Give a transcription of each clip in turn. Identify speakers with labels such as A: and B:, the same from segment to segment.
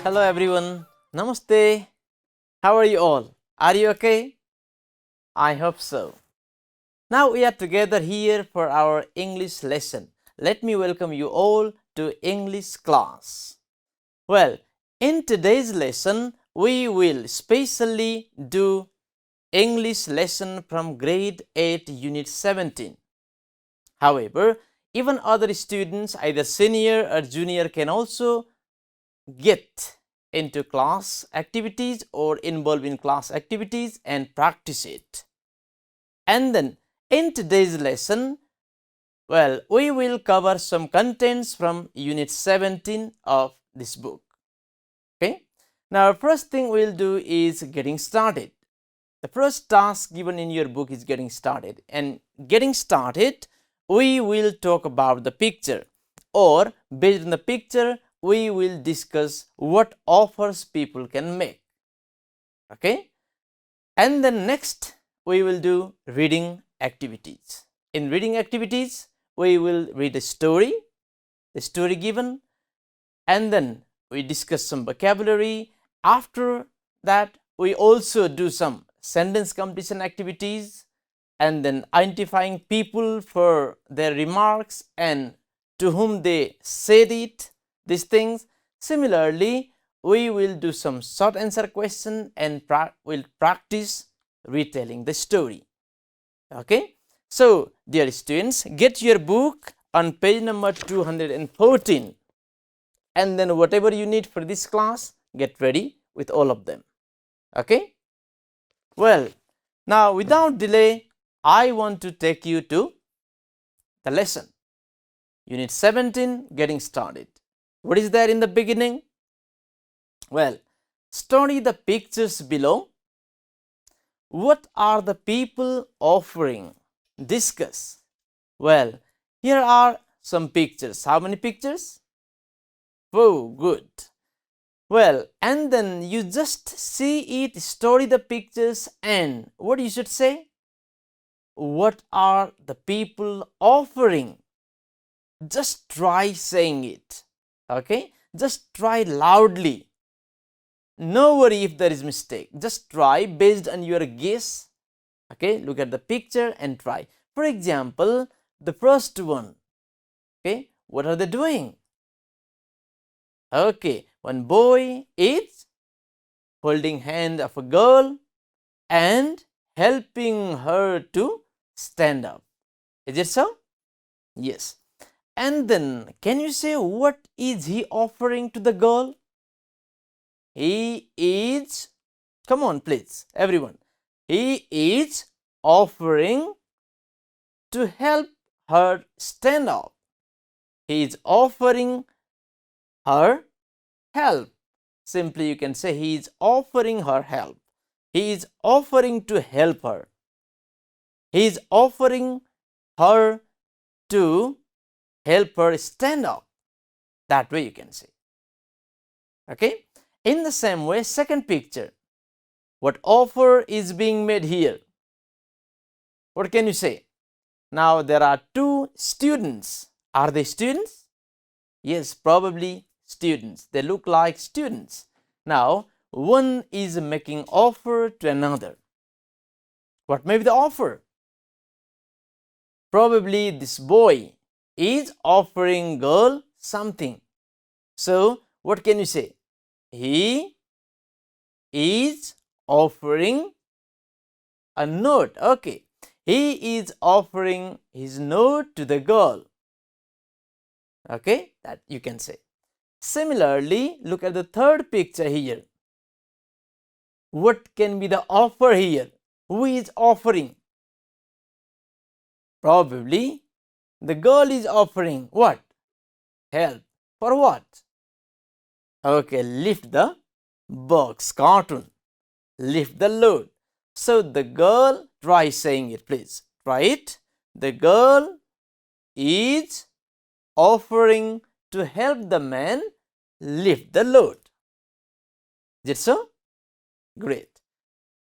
A: Hello everyone. Namaste. How are you all? Are you okay? I hope so. Now we are together here for our English lesson. Let me welcome you all to English class. Well, in today's lesson, we will specially do English lesson from grade 8 unit 17. However, even other students, either senior or junior, can also get into class activities or involve in class activities and practice it. And then in today's lesson, well, we will cover some contents from unit 17 of this book. Okay. Now, first thing we'll do is getting started. The first task given in your book is getting started, and getting started, we will talk about the picture, or based on the picture, we will discuss what offers people can make. Okay. And then next we will do reading activities. In reading activities, we will read a story, the story given, and then we discuss some vocabulary. After that, we also do some sentence completion activities, and then identifying people for their remarks and to whom they said it, these things. Similarly, we will do some short answer question and will practice retelling the story. Okay. So, dear students, get your book on page number 214, and then whatever you need for this class, get ready with all of them. Okay. Well, now without delay, I want to take you to the lesson. Unit 17, getting started. What is there in the beginning? Well, study the pictures below. What are the people offering? Discuss. Well, here are some pictures. How many pictures? Oh, good. Well, and then you just see it, study the pictures, and what you should say? What are the people offering? Just try saying it. Okay, just try loudly. No worry if there is mistake. Just try based on your guess. Okay, look at the picture and try. For example, the first one. Okay, what are they doing? Okay, one boy is holding hand of a girl and helping her to stand up. Is it so? Yes. And then can you say what is he offering to the girl? He is, come on please everyone, he is offering to help her stand up. He is offering her help. Simply you can say he is offering her help. He is offering to help her. He is offering her to help her stand up. That way you can say. Okay. In the same way, second picture. What offer is being made here? What can you say? Now there are two students. Are they students? Yes, probably students. They look like students. Now one is making offer to another. What may be the offer? Probably this boy is offering girl something. So what can you say? He is offering a note. Okay, he is offering his note to the girl. Okay, that you can say. Similarly, look at the third picture here. What can be the offer here? Who is offering? Probably the girl is offering what? Help. For what? Okay, lift the box, cartoon. Lift the load. So the girl, try saying it please. Try it. The girl is offering to help the man lift the load. Is it so? Great.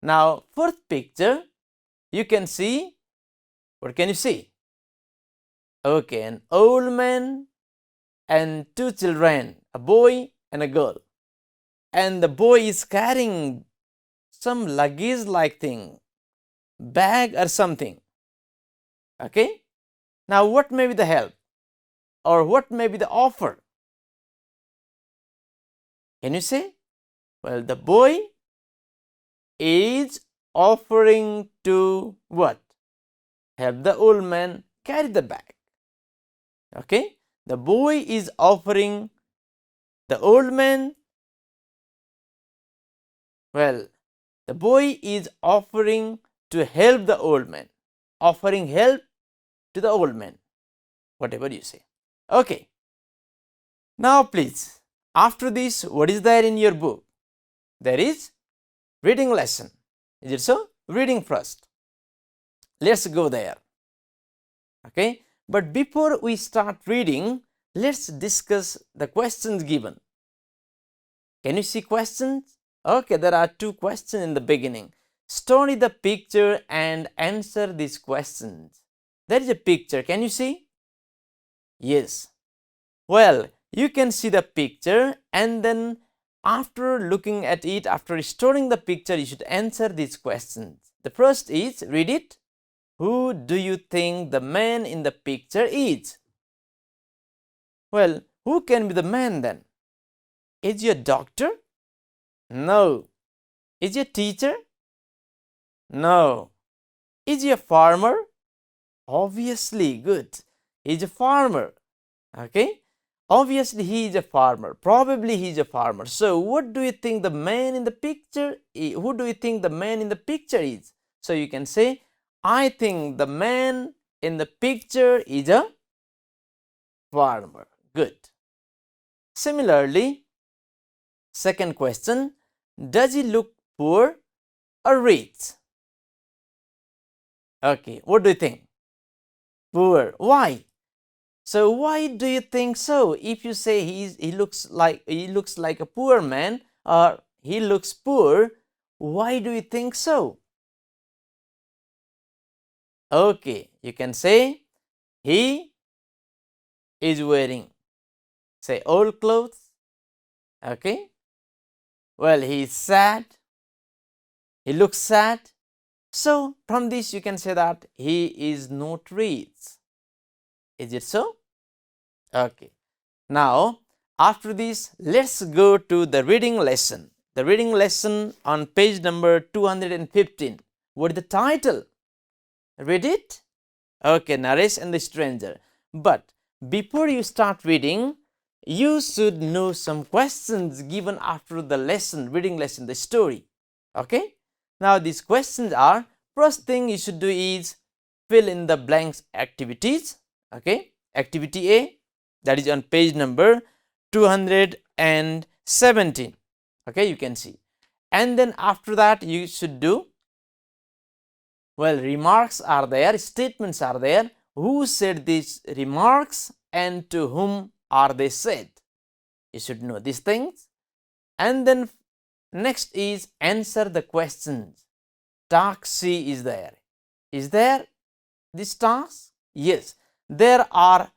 A: Now, fourth picture, you can see, what can you see? Okay, an old man and two children, a boy and a girl. and the boy is carrying some luggage like thing, bag or something. Okay. Now what may be the help or what may be the offer? Can you say? Well, the boy is offering to what? Help the old man carry the bag. Okay. The boy is offering the old man. Well, the boy is offering to help the old man. Offering help to the old man. Whatever you say. Okay. Now please, after this, what is there in your book? There is reading lesson. Is it so? Reading first. Let's go there. Okay. But before we start reading, let's discuss the questions given. Can you see questions? Okay, there are two questions in the beginning. Study the picture and answer these questions. There is a picture. Can you see? Yes. Well, you can see the picture, and then after looking at it, after studying the picture, you should answer these questions. The first is, read it. Who do you think the man in the picture is? Well, who can be the man then? Is he a doctor? No. Is he a teacher? No. Is he a farmer? Obviously, good. He is a farmer. Okay. Obviously, he is a farmer. Probably he is a farmer. So, what do you think the man in the picture is? Who do you think the man in the picture is? So, you can say, I think the man in the picture is a farmer. Good. Similarly, second question, does he look poor or rich? Okay, what do you think? Poor. Why? So why do you think so? If you say he looks like a poor man or he looks poor, why do you think so? Okay, you can say he is wearing, say, old clothes. Okay. Well, he is sad. He looks sad. So from this you can say that he is not rich. Is it so? Okay. Now, after this, let's go to the reading lesson. The reading lesson on page number 215. What is the title? Read it. Okay, Naresh and the stranger. But before you start reading, you should know some questions given after the lesson, reading lesson, the story. Okay. Now, these questions are, first thing you should do is fill in the blanks activities. Okay. Activity A, that is on page number 217. Okay, you can see. And then after that, you should do, well, remarks are there, statements are there. Who said these remarks and to whom are they said? You should know these things. And then next is answer the questions. Task C is there. Is there this task? Yes. There are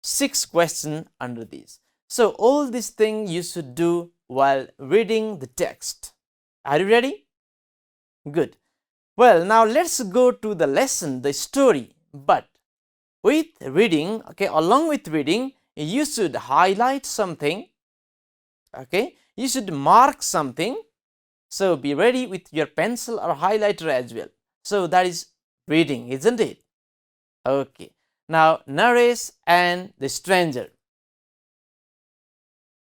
A: 6 questions under this. So all these things you should do while reading the text. Are you ready? Good. Well, now let's go to the lesson, the story. But with reading, okay, along with reading, you should highlight something. Okay, you should mark something. So be ready with your pencil or highlighter as well. So that is reading, isn't it? Okay. Now, Naresh and the stranger.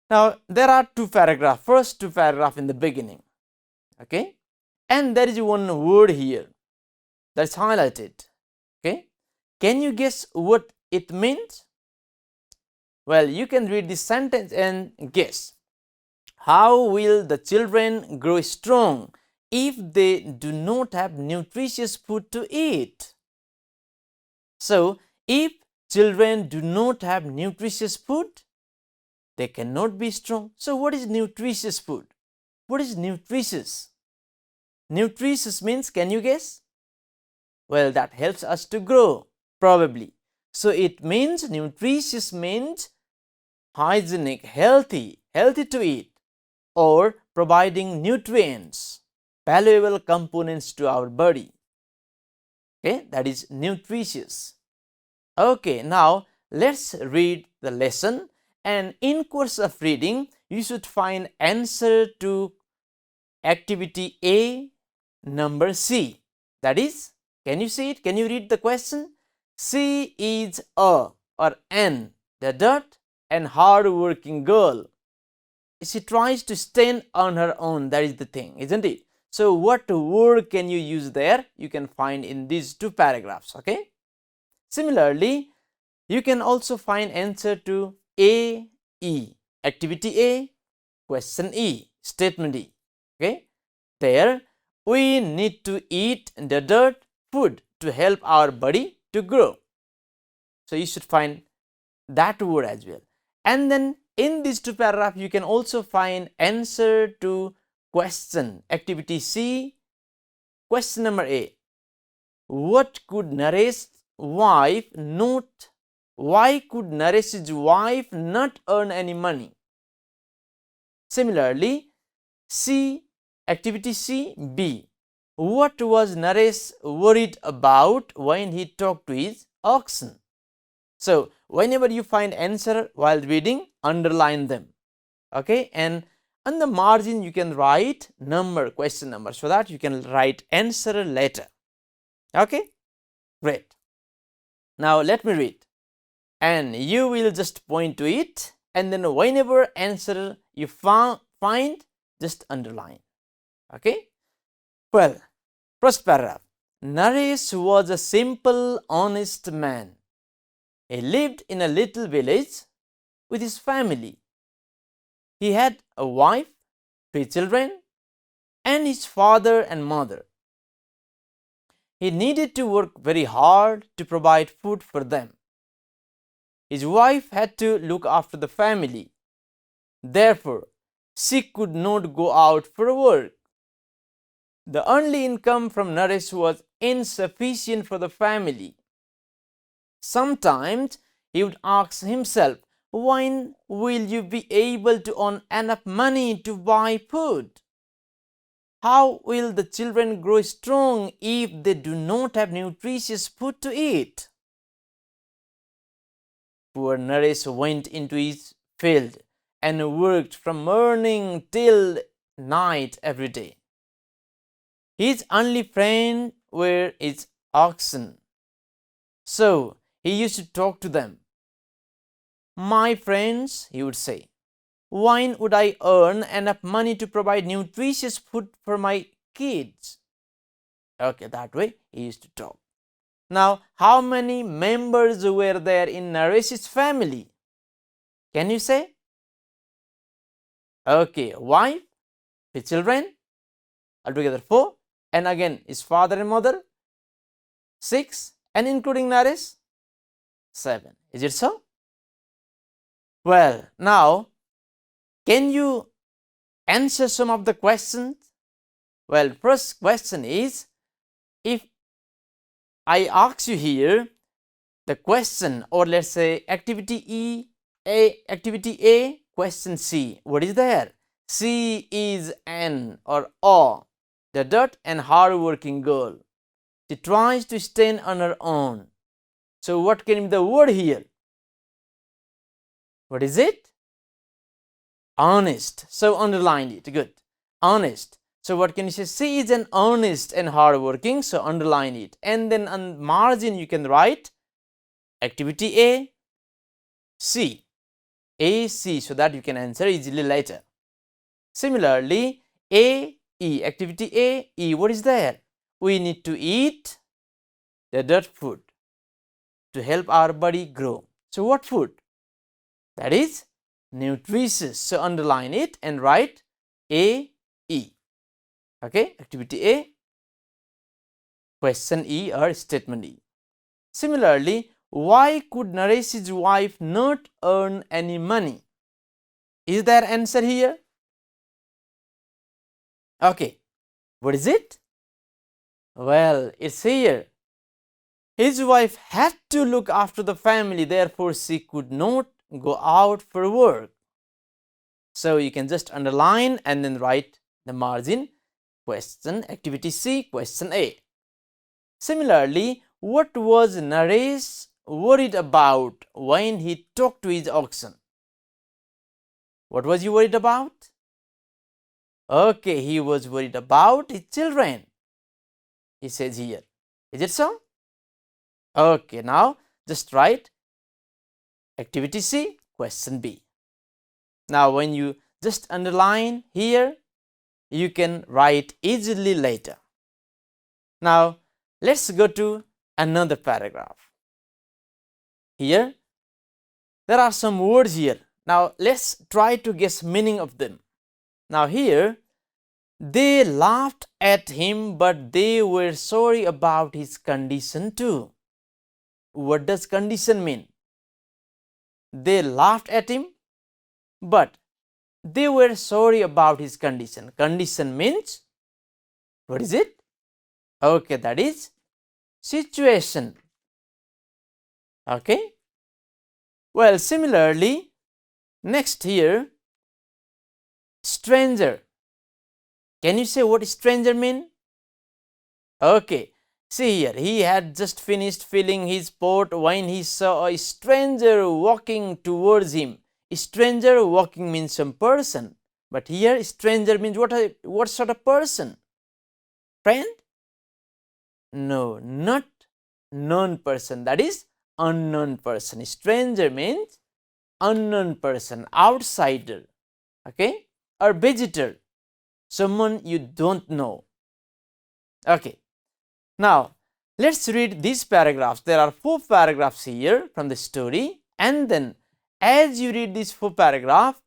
A: Now, there are 2 paragraphs. First 2 paragraphs in the beginning. Okay. And there is one word here that is highlighted. Okay. Can you guess what it means? Well, you can read this sentence and guess. How will the children grow strong if they do not have nutritious food to eat? So, if children do not have nutritious food, they cannot be strong. So, what is nutritious food? What is nutritious? Nutritious means, can you guess? Well, that helps us to grow, probably. So, it means, nutritious means hygienic, healthy to eat. or providing nutrients, valuable components to our body. Okay, that is nutritious. Okay, now let's read the lesson, and in course of reading you should find answer to activity A number C. That is, can you see it? Can you read the question? She is a or an the dirt and hard working girl. She tries to stand on her own. That is the thing, isn't it? So what word can you use there? You can find in these two paragraphs. Okay. Similarly, you can also find answer to A, E. Activity A, question E, statement E. Okay. There, we need to eat the dirt food to help our body to grow. So you should find that word as well. And then in these two paragraphs, you can also find answer to question. Activity C, question number A. What could Naresh's wife not? Why could Naresh's wife not earn any money? Similarly, C, activity C, B. What was Naresh worried about when he talked to his oxen? So, whenever you find answer while reading, underline them. Okay, and on the margin you can write number, question number, so that you can write answer later. Okay, great. Now let me read, and you will just point to it, and then whenever answer you find, just underline. Okay. Well, first paragraph. Naresh was a simple, honest man. He lived in a little village with his family. He had a wife, 3 children, and his father and mother. He needed to work very hard to provide food for them. His wife had to look after the family. Therefore, she could not go out for work. The only income from Naresh was insufficient for the family. Sometimes he would ask himself, when will you be able to earn enough money to buy food? How will the children grow strong if they do not have nutritious food to eat? Poor Naresh went into his field and worked from morning till night every day. His only friend were his oxen. So he used to talk to them. My friends, he would say, when would I earn enough money to provide nutritious food for my kids? Okay, that way he used to talk. Now, how many members were there in Naresh's family? Can you say? Okay, wife, his children, altogether 4, and again his father and mother, 6, and including Naresh, 7. Is it so? Well, now, can you answer some of the questions? Well, first question is, if I ask you here the question, or let's say activity activity A, question C, what is there? She is an or a, the dirt and hard working girl. She tries to stand on her own. So what can be the word here? What is it? Honest. So underline it. Good. Honest. So what can you say? She is an honest and hardworking. So underline it. And then on margin you can write activity A, C. A, C, so that you can answer easily later. Similarly, A, E. Activity A, E. What is there? We need to eat the dirt food to help our body grow. So what food? That is nutritious. So underline it and write A, E. Okay, activity A, question E or statement E. Similarly, why could Naresh's wife not earn any money? Is there answer here? Okay, what is it? Well, it's here. His wife had to look after the family, therefore she could not go out for work. So you can just underline and then write the margin question activity C, question A. Similarly, what was Naresh worried about when he talked to his oxen? What was he worried about? Okay, he was worried about his children. He says here. Is it so? Okay, now just write activity C, question B. Now, when you just underline here, you can write easily later. Now, let's go to another paragraph. Here, there are some words here. Now, let's try to guess meaning of them. Now, here, they laughed at him, but they were sorry about his condition too. What does condition mean? They laughed at him, but they were sorry about his condition. Condition means, what is it? Okay, that is situation. Okay. Well, similarly, next here, stranger. Can you say what stranger mean? Okay. See here, he had just finished filling his pot when he saw a stranger walking towards him. Stranger walking means some person, but here stranger means what sort of person? Friend? No, not known person. That is unknown person. Stranger means unknown person, outsider, okay, or visitor, someone you don't know. Okay. Now, let's read these paragraphs. There are 4 paragraphs here from the story, and then as you read these 4 paragraphs,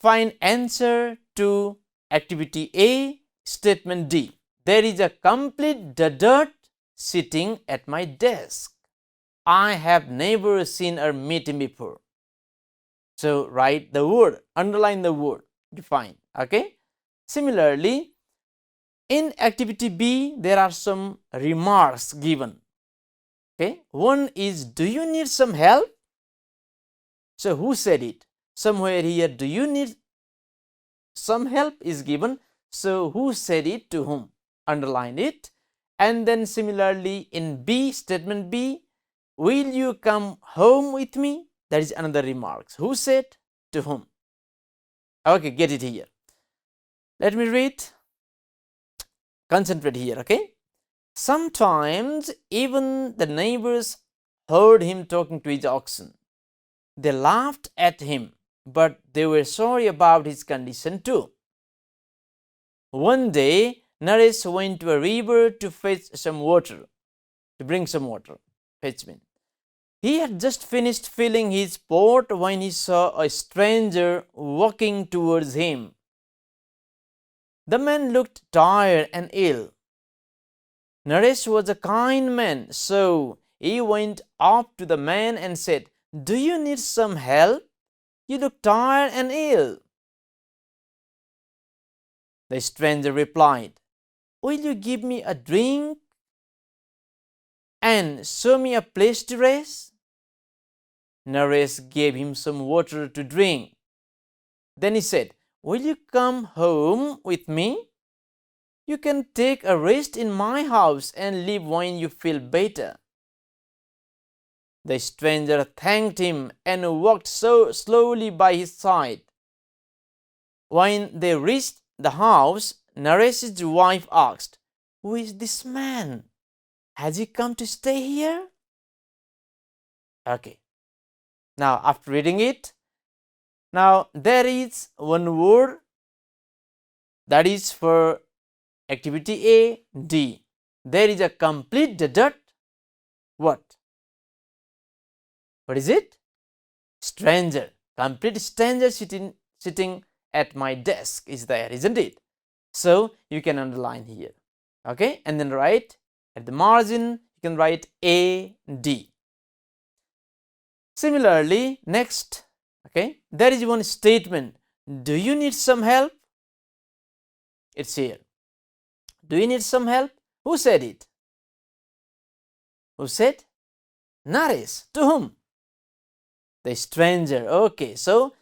A: find answer to activity A, statement D. There is a complete dudut sitting at my desk. I have never seen or met him before. So, write the word, underline the word, define. Okay. Similarly, in activity B, there are some remarks given. Okay. One is, do you need some help? So, who said it? Somewhere here, do you need some help is given. So, who said it to whom? Underline it. And then similarly, in B, statement B, will you come home with me? That is another remarks. Who said to whom? Okay, get it here. Let me read. Concentrate here, okay? Sometimes even the neighbors heard him talking to his oxen. They laughed at him, but they were sorry about his condition too. One day, Naresh went to a river to fetch some water, to bring some water. Fetch means. He had just finished filling his pot when he saw a stranger walking towards him. The man looked tired and ill. Naresh was a kind man, so he went up to the man and said, "Do you need some help? You look tired and ill." The stranger replied, "Will you give me a drink and show me a place to rest?" Naresh gave him some water to drink. Then he said, "Will you come home with me? You can take a rest in my house and leave when you feel better." The stranger thanked him and walked so slowly by his side. When they reached the house, Naresh's wife asked, "Who is this man? Has he come to stay here?" Okay. Now, after reading it, now there is one word that is for activity A, D. There is a complete dudut. What? What is it? Stranger. Complete stranger sitting at my desk is there, isn't it? So, you can underline here. Okay. And then write at the margin, you can write A, D. Similarly, next, okay, there is one statement. Do you need some help? It's here. Do you need some help? Who said it? Who said? Naresh. To whom? The stranger. Okay, so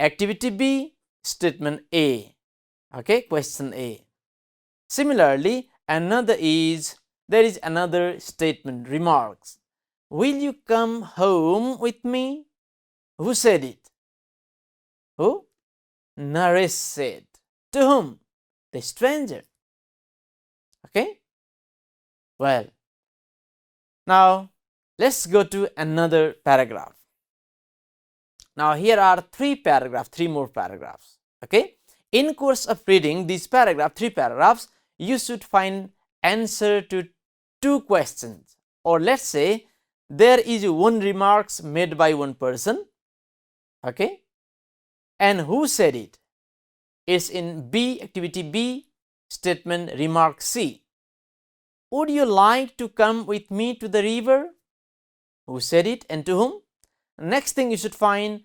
A: Activity B, statement A. Okay, question A. Similarly, there is another statement, remarks. Will you come home with me? Who said it? Who? Naresh said. To whom? The stranger. Okay? Well, now let's go to another paragraph. Now here are three more paragraphs. Okay? In course of reading these three paragraphs, you should find answer to two questions, or let's say there is one remarks made by one person. Okay? And who said it? It's in B, activity B, statement remark C. Would you like to come with me to the river? Who said it and to whom? Next thing you should find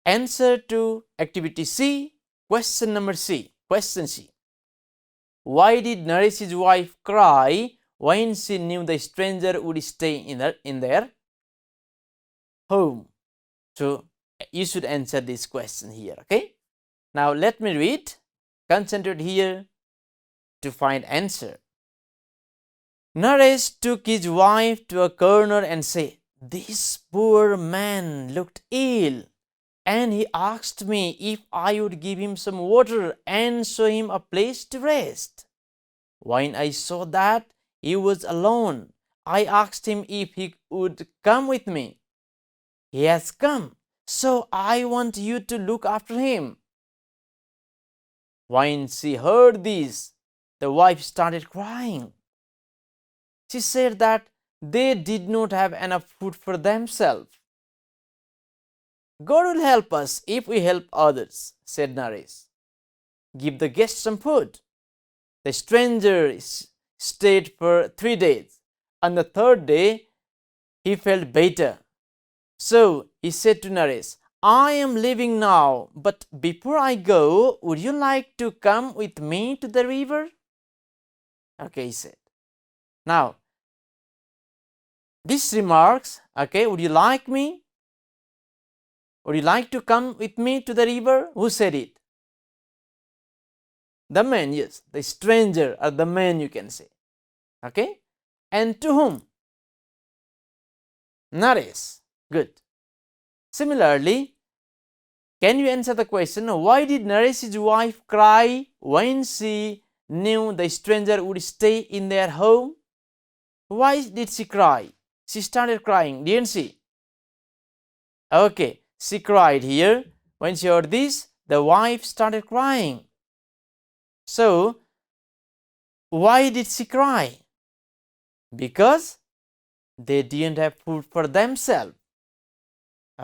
A: answer to activity C, question number C, question C. Why did Naresh's wife cry when she knew the stranger would stay in their home? So you should answer this question here. Okay. Now let me read. Concentrate here to find answer. Naresh took his wife to a corner and said, "This poor man looked ill, and he asked me if I would give him some water and show him a place to rest. When I saw that he was alone, I asked him if he would come with me. He has come, so I want you to look after him." When she heard this, the wife started crying. She said that they did not have enough food for themselves. "God will help us if we help others," said Naresh. "Give the guests some food." The stranger stayed for 3 days. On the third day, he felt better. So he said to Naresh, "I am leaving now, but before I go, would you like to come with me to the river?" Okay, he said. Now, this remarks, okay, would you like me? Would you like to come with me to the river? Who said it? The man, yes, the stranger or the man, you can say. Okay, and to whom? Naresh. Good. Similarly, can you answer the question, why did Naresh's wife cry when she knew the stranger would stay in their home? Why did she cry? She started crying, didn't she? Okay, she cried here. When she heard this, the wife started crying. So, why did she cry? Because they didn't have food for themselves.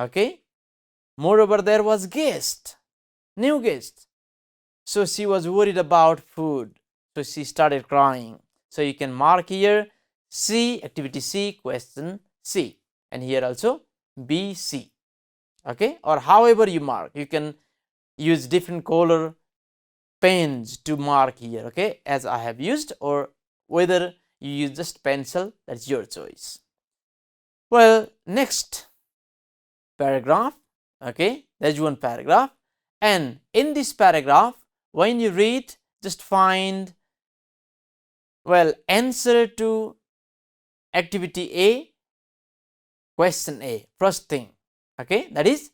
A: Okay. Moreover, there was new guest. So she was worried about food. So she started crying. So you can mark here C, activity C, question C. And here also B, C. Okay. Or however you mark. You can use different color pens to mark here. Okay. As I have used, or whether you use just pencil, that's your choice. Well, next paragraph. Okay, there's one paragraph, and in this paragraph, when you read, just find, well, answer to activity A, question A, first thing. Okay, that is,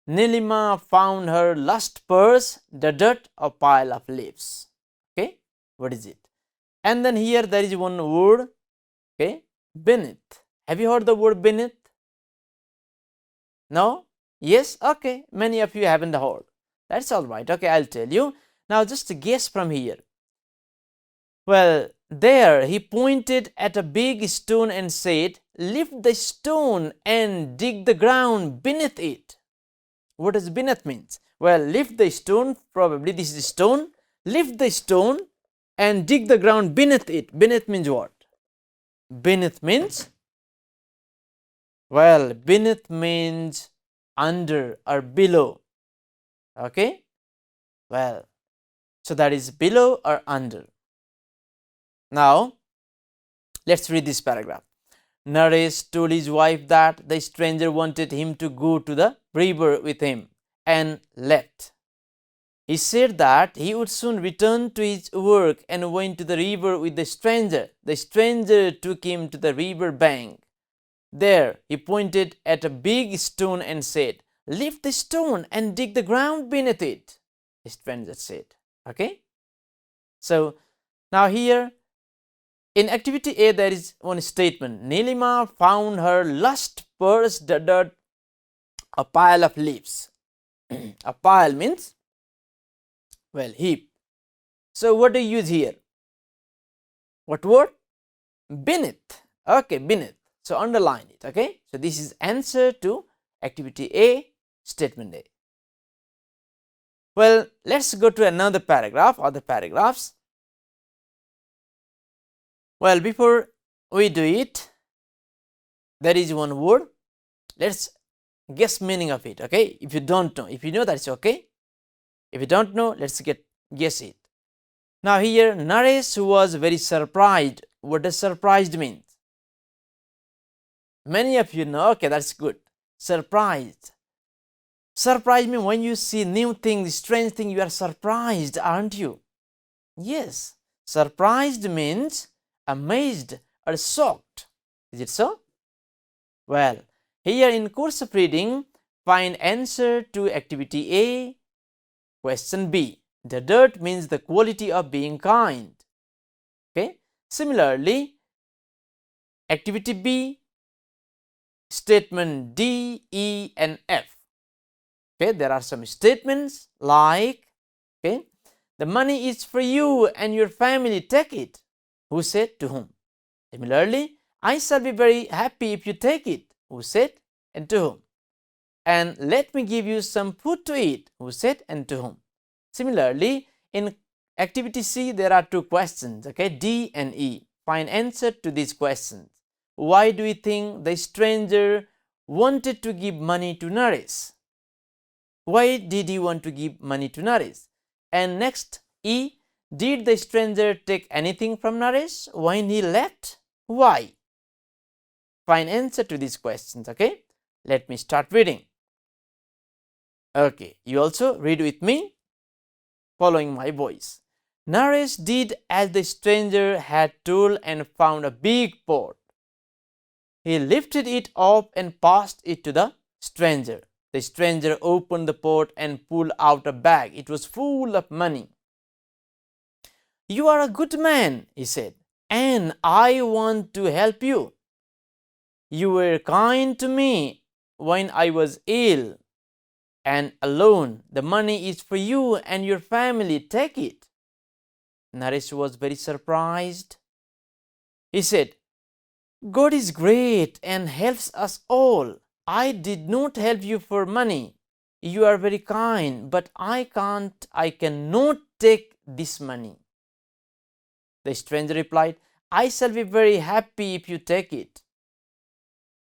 A: Nilima found her lost purse, the dirt, a pile of leaves. Okay, what is it? And then here there is one word, okay, beneath. Have you heard the word beneath? No? Yes? Okay. Many of you haven't heard. That's all right. Okay, I'll tell you. Now just guess from here. Well, there he pointed at a big stone and said, "Lift the stone and dig the ground beneath it." What does beneath means? Well, lift the stone, probably this is stone. Lift the stone and dig the ground beneath it. Beneath means what? Beneath means, well, beneath means under or below. Okay, well, so that is below or under. Now let's read this paragraph. Naresh told his wife that the stranger wanted him to go to the river with him and left. He said that he would soon return to his work and went to the river with the stranger. The stranger took him to the river bank. There he pointed at a big stone and said, "Lift the stone and dig the ground beneath it," the stranger said. Okay? So, now here in activity A there is one statement. Nilima found her lost purse dirt a pile of leaves. A pile means, well, heap. So what do you use here? What word? Beneath. Okay, beneath. So underline it. Okay. So this is answer to activity A, statement A. Well, let's go to another paragraph, other paragraphs. Well, before we do it, there is one word. Let's guess meaning of it. Okay. If you don't know, if you know, that's okay. If you don't know, let's guess it. Now here, Naresh was very surprised. What does surprised mean? Many of you know. Okay, that's good. Surprised. Surprise means when you see new things, strange things, you are surprised, aren't you? Yes. Surprised means amazed or shocked. Is it so? Well, here in course of reading, find answer to activity A, question B. The dirt means the quality of being kind. Okay. Similarly, activity B, statement D, E, and F. Okay. There are some statements like, okay, the money is for you and your family, take it. Who said? To whom? Similarly, I shall be very happy if you take it. Who said? And to whom? And let me give you some food to eat. Who said? And to whom? Similarly, in activity C, there are two questions, okay, D and E. Find answer to these questions. Why do you think the stranger wanted to give money to Naresh? Why did he want to give money to Naresh? And next, E, did the stranger take anything from Naresh when he left? Why? Find answer to these questions, okay. Let me start reading. Okay, you also read with me, following my voice. Naresh did as the stranger had told and found a big pot. He lifted it up and passed it to the stranger. The stranger opened the pot and pulled out a bag. It was full of money. "You are a good man," he said, "and I want to help you. You were kind to me when I was ill and alone. The money is for you and your family. Take it." Naresh was very surprised. He said, "God is great and helps us all. I did not help you for money. You are very kind, but I cannot take this money." The stranger replied, "I shall be very happy if you take it.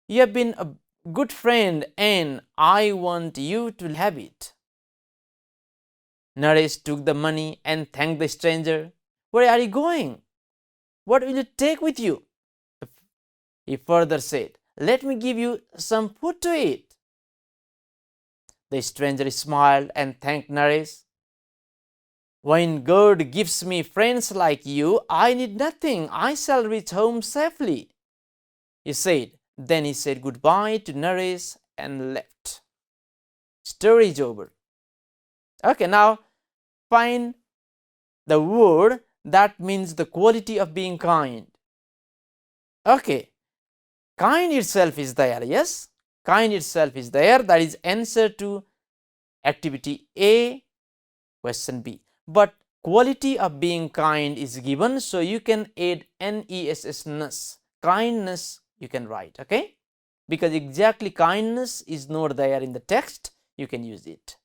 A: You have been a good friend and I want you to have it." Naresh took the money and thanked the stranger. "Where are you going? What will you take with you?" He further said, "Let me give you some food to eat." The stranger smiled and thanked Naresh. "When God gives me friends like you, I need nothing. I shall reach home safely," he said. Then he said goodbye to Naresh and left. Story is over. Okay, now find the word that means the quality of being kind. Okay, kind itself is there, yes? Kind itself is there. That is answer to activity A, question B. But quality of being kind is given, so you can add ness. Kindness you can write, okay? Because exactly kindness is not there in the text, you can use it,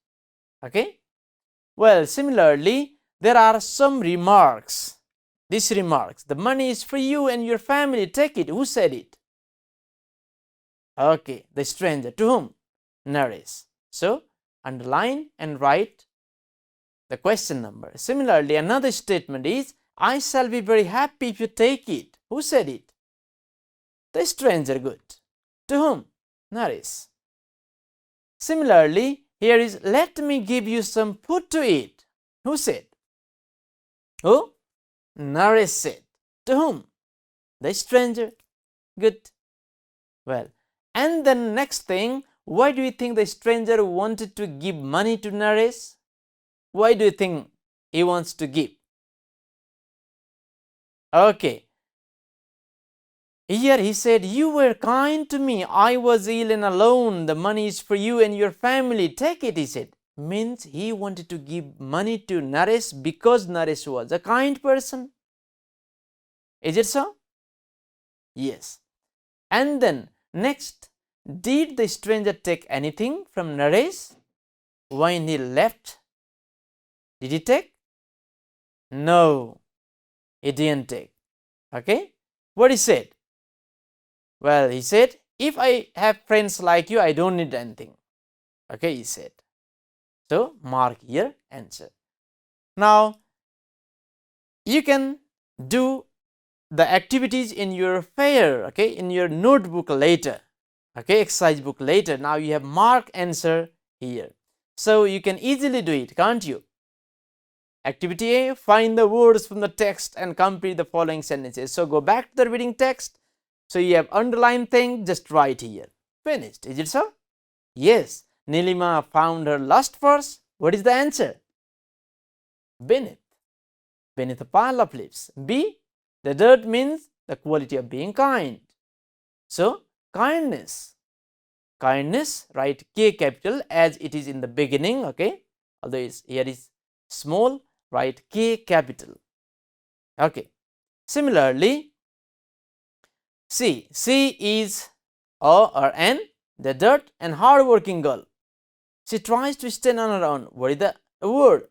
A: okay? Well, similarly, there are some remarks. These remarks, the money is for you and your family, take it. Who said it? Okay, the stranger. To whom? Naresh. So, underline and write the question number. Similarly, another statement is, I shall be very happy if you take it. Who said it? The stranger. Good. To whom? Naresh. Similarly, here is, let me give you some food to eat. Who said? Who? Naresh said. To whom? The stranger. Good. Well, and then next thing, why do you think the stranger wanted to give money to Naresh? Why do you think he wants to give? Okay. Here he said, you were kind to me. I was ill and alone. The money is for you and your family. Take it, he said. Means he wanted to give money to Naresh because Naresh was a kind person. Is it so? Yes. And then next, did the stranger take anything from Naresh when he left? Did he take? No, he didn't take. Okay. What he said? Well, he said, if I have friends like you, I don't need anything. Okay, he said. So, mark here answer. Now, you can do the activities in your fair, okay, in your notebook later, okay, exercise book later. Now, you have mark answer here. So, you can easily do it, can't you? Activity A, find the words from the text and complete the following sentences. So, go back to the reading text. So, you have underlined thing, just write here. Finished. Is it so? Yes. Nilima found her lost purse. What is the answer? Beneath. Beneath a pile of leaves. B, the dirt means the quality of being kind. So, kindness. Kindness, write K capital as it is in the beginning, okay. Although here is small, write K capital. Okay. Similarly, C. C is O or N, the dirt and hard-working girl. She tries to stand on her own. What is the word?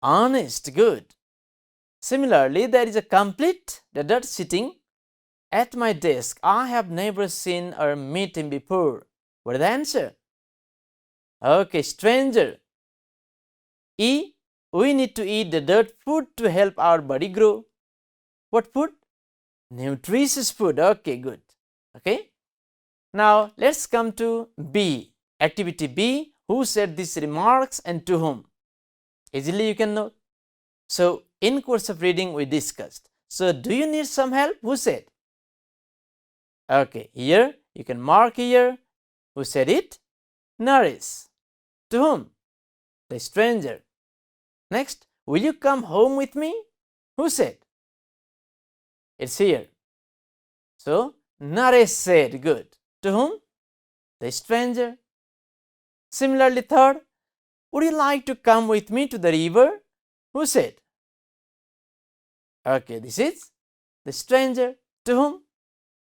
A: Honest. Good. Similarly, there is a complete, the dirt sitting at my desk. I have never seen or met him before. What is the answer? Okay, stranger. E. We need to eat the dirt food to help our body grow. What food? Nutritious food. Okay, good. Okay. Now, let's come to B. Activity B. Who said these remarks and to whom? Easily you can note. So, in course of reading we discussed. So, do you need some help? Who said? Okay, here you can mark here. Who said it? Naresh. To whom? The stranger. Next, will you come home with me? Who said? It's here. So, Naresh said. Good. To whom? The stranger. Similarly, third, would you like to come with me to the river? Who said? Okay, this is the stranger. To whom?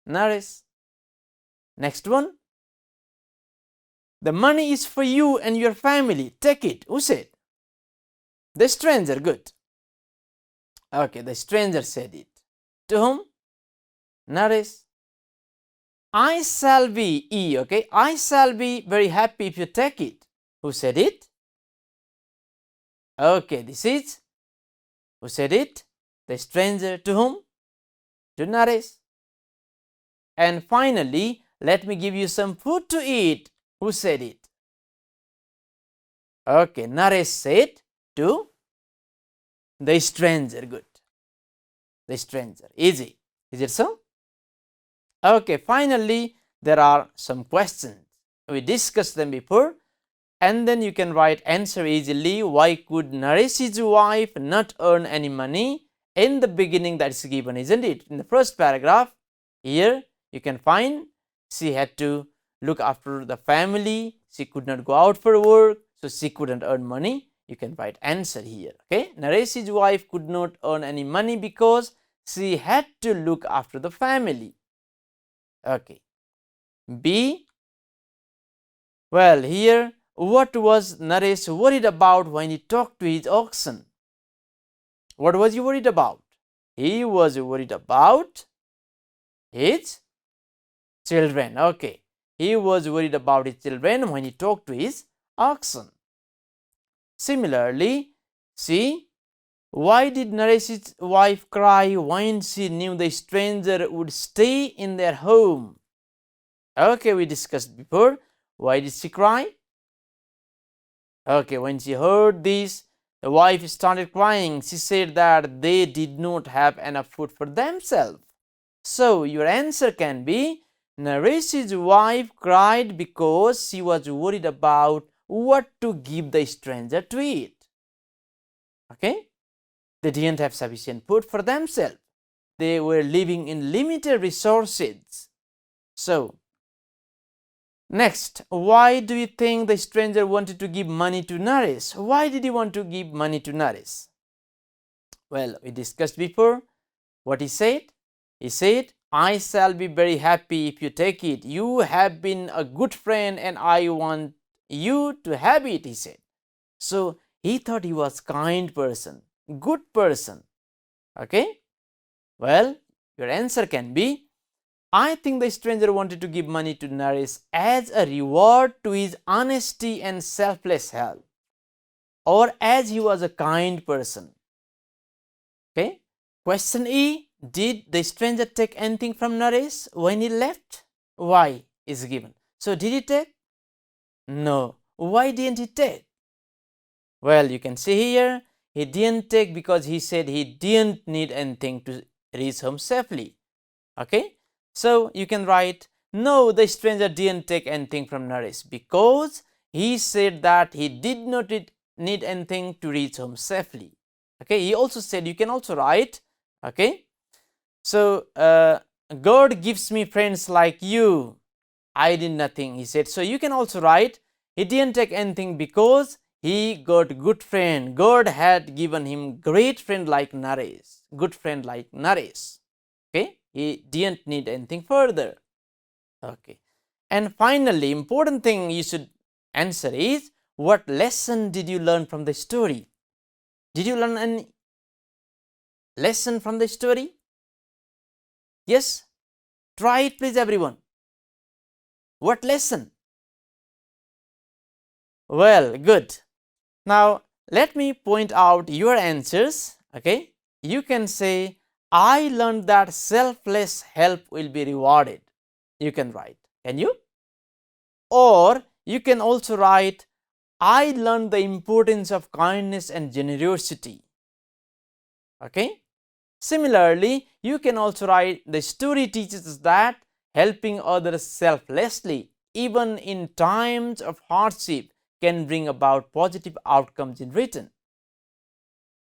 A: Naresh. Next one, the money is for you and your family. Take it. Who said? The stranger. Good. Okay, the stranger said it. To whom? Naresh. I shall be, E, okay, I shall be very happy if you take it. Who said it? Okay, this is, who said it? The stranger. To whom? To Naresh. And finally, let me give you some food to eat. Who said it? Okay, Naresh said to the stranger. Good. The stranger. Easy. Is it so? Okay, finally, there are some questions. We discussed them before, and then you can write answer easily. Why could Naresh's wife not earn any money? In the beginning, that is given, isn't it? In the first paragraph, here you can find she had to look after the family. She could not go out for work, so she couldn't earn money. You can write answer here. Okay, Naresh's wife could not earn any money because she had to look after the family. Okay. B. Well, here, what was Naresh worried about when he talked to his oxen? What was he worried about? He was worried about his children. Okay. He was worried about his children when he talked to his oxen. Similarly, see, why did Naresh's wife cry when she knew the stranger would stay in their home? Okay, we discussed before. Why did she cry? Okay, when she heard this, the wife started crying. She said that they did not have enough food for themselves. So your answer can be, Naresh's wife cried because she was worried about what to give the stranger to eat. Okay, they didn't have sufficient food for themselves. They were living in limited resources. So next, why do you think the stranger wanted to give money to Naresh? Why did he want to give money to Naresh? Well, we discussed before what he said. He said, I shall be very happy if you take it. You have been a good friend and I want you to have it, he said. So he thought he was kind person, good person. Okay. Well, your answer can be, I think the stranger wanted to give money to Naresh as a reward to his honesty and selfless help, or as he was a kind person. Okay. Question E, did the stranger take anything from Naresh when he left? Why is given. So did he take? No. Why didn't he take? Well, you can see here, he didn't take because he said he didn't need anything to reach home safely. Okay. So you can write, no, the stranger didn't take anything from Naresh because he said that he did not need anything to reach home safely. Okay. He also said, you can also write, okay, so God gives me friends like you. I did nothing, he said. So you can also write, he didn't take anything because he got good friend. God had given him great friend like Naresh, good friend like Naresh. Okay, he didn't need anything further. Okay, and finally, important thing you should answer is, what lesson did you learn from the story? Did you learn any lesson from the story? Yes, try it please everyone. What lesson? Well, good. Now let me point out your answers. Okay, you can say, I learned that selfless help will be rewarded. You can write, can you? Or you can also write, I learned the importance of kindness and generosity. Okay. Similarly, you can also write, the story teaches us that helping others selflessly, even in times of hardship, can bring about positive outcomes in return.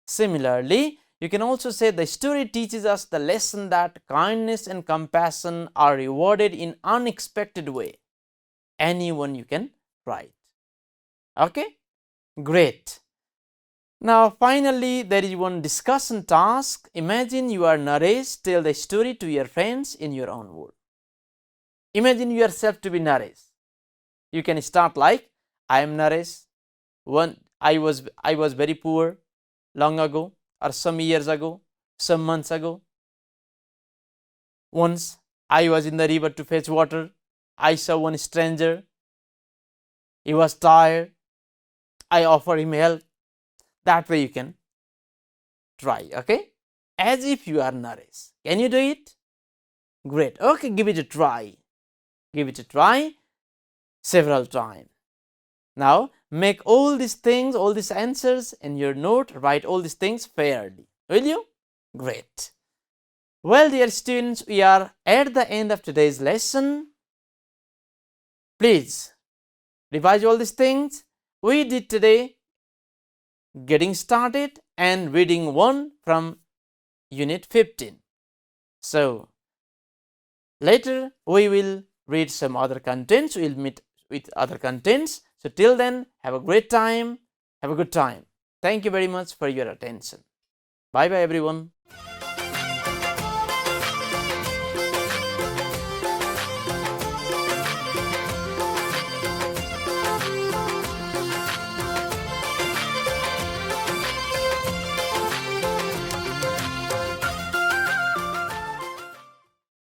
A: Similarly, you can also say, the story teaches us the lesson that kindness and compassion are rewarded in unexpected way. Anyone you can write. Okay, great. Now finally, there is one discussion task. Imagine you are Naresh, tell the story to your friends in your own word. Imagine yourself to be Naresh. You can start like, I am Naresh. I was very poor long ago, or some years ago, some months ago. Once I was in the river to fetch water. I saw one stranger. He was tired. I offered him help. That way you can try, okay? As if you are Naresh. Can you do it? Great. Okay, give it a try. Give it a try several times. Now, make all these things, all these answers in your note. Write all these things fairly. Will you? Great. Well, dear students, we are at the end of today's lesson. Please revise all these things we did today. Getting started and reading 1 from unit 15. So, later we will read some other contents. We will meet with other contents. So, till then, have a great time. Have a good time. Thank you very much for your attention. Bye bye everyone.